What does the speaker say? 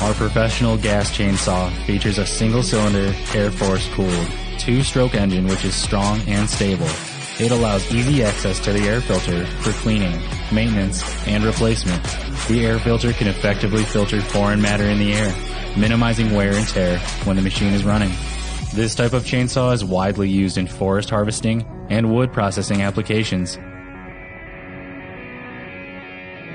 Our professional gas chainsaw features a single-cylinder, air force-cooled, 2-stroke engine which is strong and stable. It allows easy access to the air filter for cleaning, maintenance, and replacement. The air filter can effectively filter foreign matter in the air, minimizing wear and tear when the machine is running. This type of chainsaw is widely used in forest harvesting and wood processing applications.